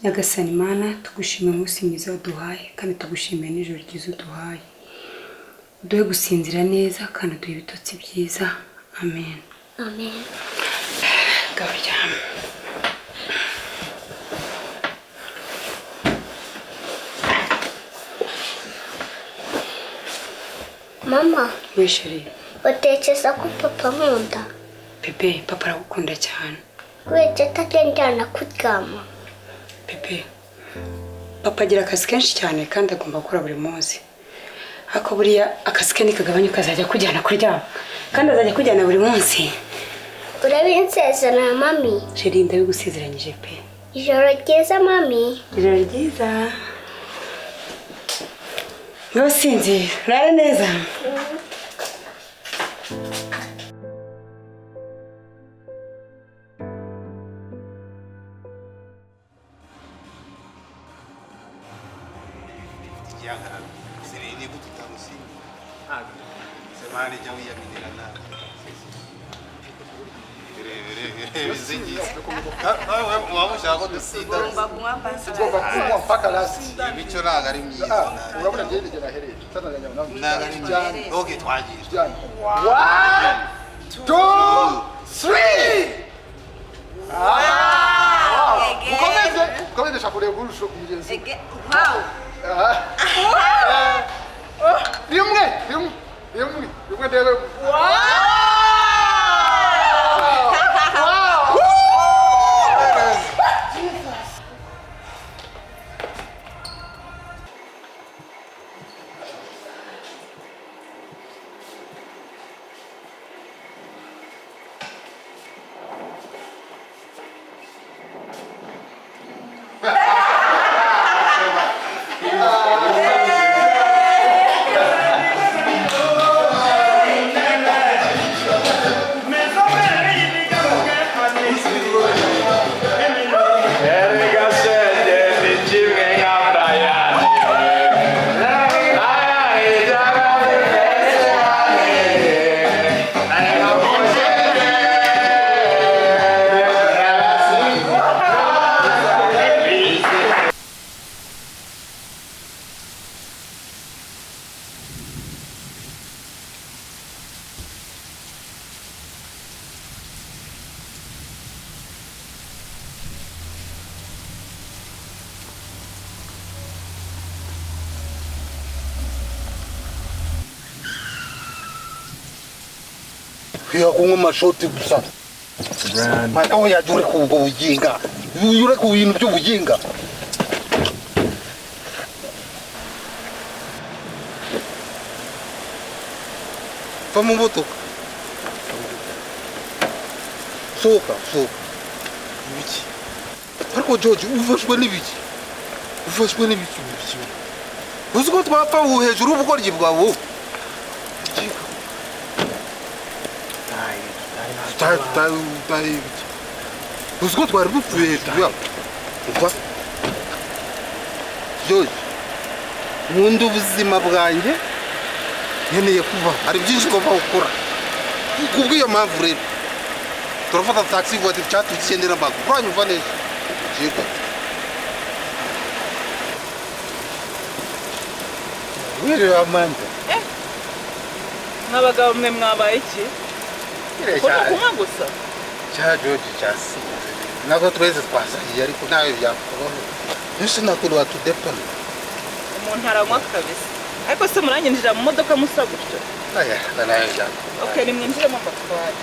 Nyagasani Mana tugushimira umunsi mwiza waduhaye kandi tugushimira n'ijoro ryiza uduhaye uduhe gusinzira neza kandi uduhe ibitotsi byiza amen amen garyama mama wishiri utekereza ko papa nkunda Pepe papa aragukunda cyane wese atagendana kuryama Pepe papa agira akazi kenshi cyane kandi agomba gukora buri munsi ako buriya akazi ke nikagabanyuka azajya kujyana kuryama kandi azajya kujyana buri munsi urabinsezerana mami Sheri ndabigusezeranyije pe ijoro ryiza mami ijoro ryiza Nosinzi rare neza Kuya kunywa amashoti gusa mwana we yajure ku buginga yure ku bintu by'ubuginga Vamos moto soka ibiki ariko George ufashwe n'ibiki uzi ko twapfa hejuru ubugoryi bwawe uzi ko twari dupfuye hejuru yawe umva George nkunda ubuzima bwanjye nkeneye kuva hari byinshi ngomba gukora kubw'iyo mpamvu rero turafata taxi voiture cyangwa tugendera amaguru uranyumva neza yego wirira amanda n'abagabo mwe mwabaye iki kunywa gusa cya George cyasi nako twese twasahiye ariko nawe byakubaho nese nakuru watudepana umuntu aranywa kabisa ariko se muranyinjira mu modoka musa gutyo aya nawe byakubaho okay ni mwinjire mu batwari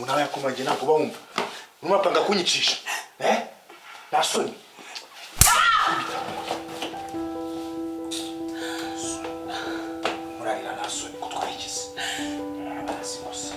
nawe yakomaje nako bawumva numapanga kunyicisha nasoni murarira nasoni kutwarikiza abasimosa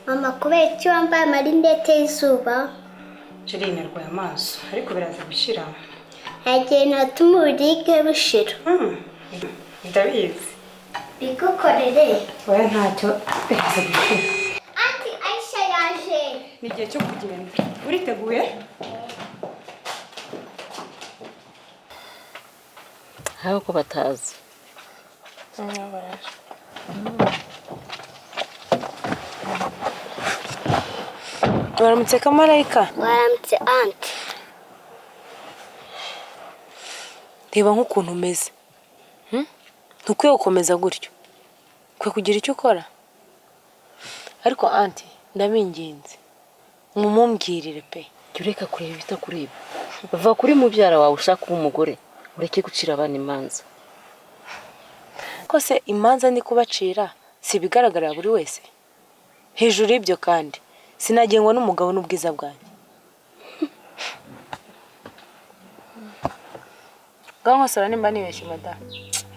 Mama kubera iki wambaye amarinete y'izuba? Jeri narwaye amaso ariko biraza gushira. Hagiye natuma uburibwe bushira. Ndabizi. Bigukorere. Oya ntacyo biraza gushira. Anti Aisha yaje. Ni igihe cyo kugenda. Uriteguye? Haho ko batazi. Waramutse Kamarayika? Waramutse Anti. Reba nk'ukuntu umeze. Ntukwiye gukomeza gutyo. Kwe kugira icyo ukora. Ariko Anti, ndabinginze. Mumumbwirire pe. Ureka kureba bitakureba. Bava kuri mubyara wawe ushaka umugore. Ureke gucira abana imanza. Kose imanza ni kubacira si bigaragarira buri wese. Hejuru y'ibyo kandi sinagengwa n'umugabo n'ubwiza bwanjye. nkosora nimba nibeshye madamu.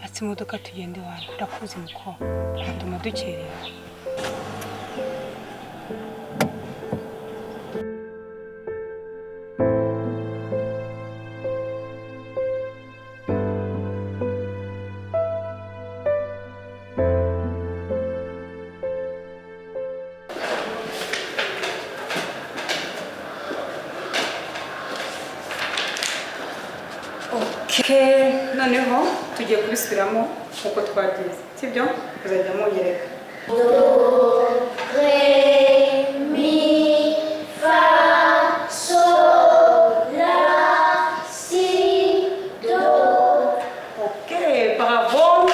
Ati imodoka tugende wanyu ndakuzi muko atuma dukerera. Noneho tugiye kubisubiramo uko twagize sibyo uzajya munyereka Ré, mi, fa, sol, la, si, do. Ok, bravo.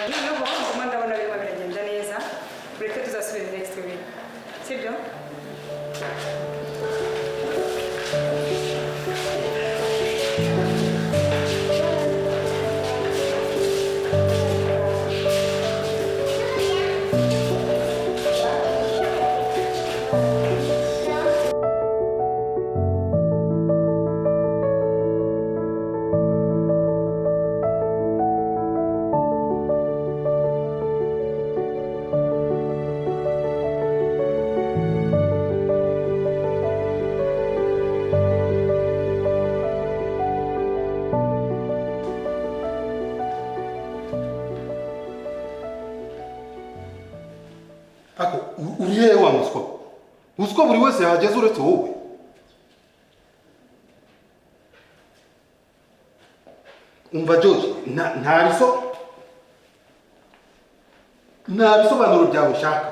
Noneho ngoma ndabona birimo biragenda neza ureke tuzasubira next week sibyo uriye wa muswa muswa buri wese yageze uretse wowe umva George nta bisobanuro byawe ushaka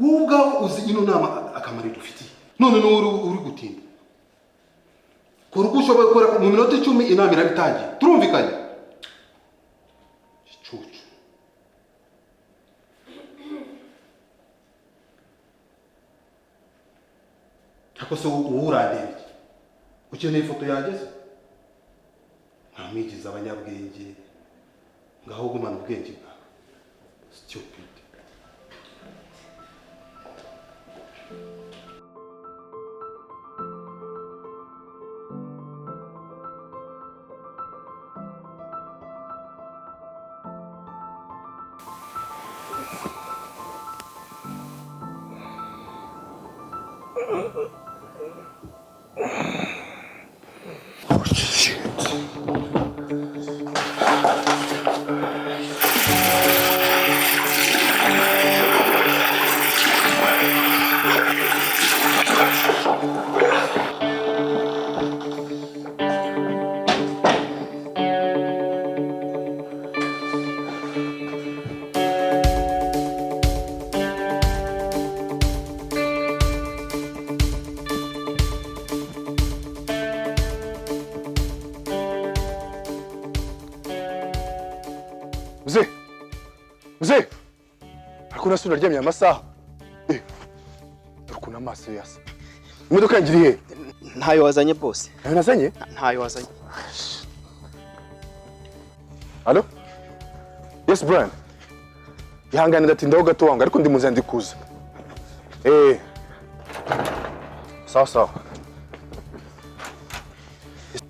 wowe ubwawe uzi ino nama akamaro dufitiye none uri gutinda kora uko ushoboye gukora mu minota 10 inama irabitangiye turumvikanye icucu ako se urandeba iki ukeneye ifoto yageze ntamwigize abanyabwenge ngaho gumana ubwenge bwawe stupid Mzee, hakuna sura ryamye amasaha. Turukuna amaso yasa. Imodoka ngiri he? Ntayo wazanye boss. Ntayo nazanye? Ntayo wazanye. Allo? Yes Brian. Ihangane ndatindaho gato wanga ariko ndi muzandi kuza. Sawa.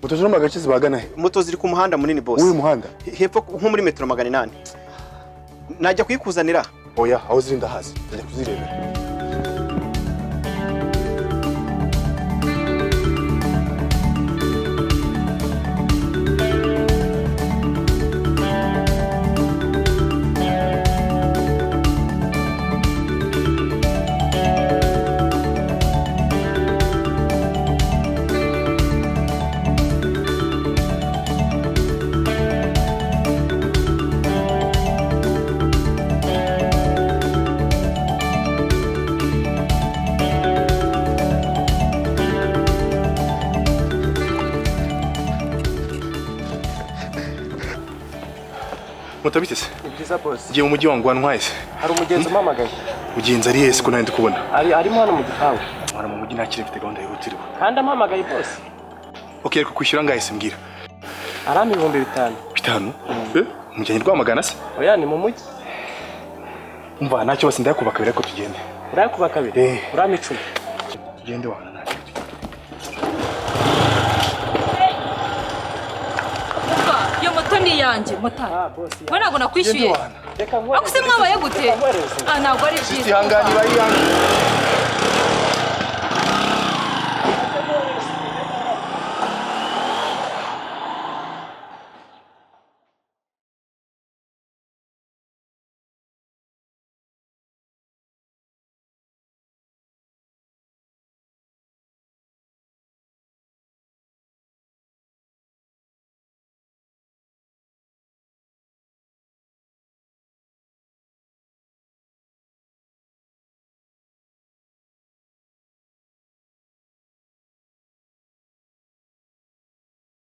Moto ziri mu gace zibagana he? Moto ziri ku muhanda munini boss. Uyu muhanda? Hepfo nko muri metero 800. Najya kuyikuzanira. Oya, aho ziri ndahazi. Ndajya kuzirebera. Mutabitse. Ibyiza boss. Giye mu mujyi wangu wantwaye. Hari umugenzi umamagaye. Mugenzi ari yese ko nandi kubona. Arimo hano mu gipangu. Mwana mu mujyi nakire mfite gahunda yihutiriwe. Kandi amamagaye boss. Okay, ariko kwishyura ngahise mbwira. Arami 5,000. 5? Mujyanye Rwamagana se? Oya ni mu mujyi. Umva ntacyo basi ndayakuba kabiri ariko tugende. Urayakuba kabiri? Urami 10. Tugende wana ntacyo. yanjye motari we ntabwo nakwishyuye ako se mwabaye gute ntabwo ari byiza Ihangane bayiyange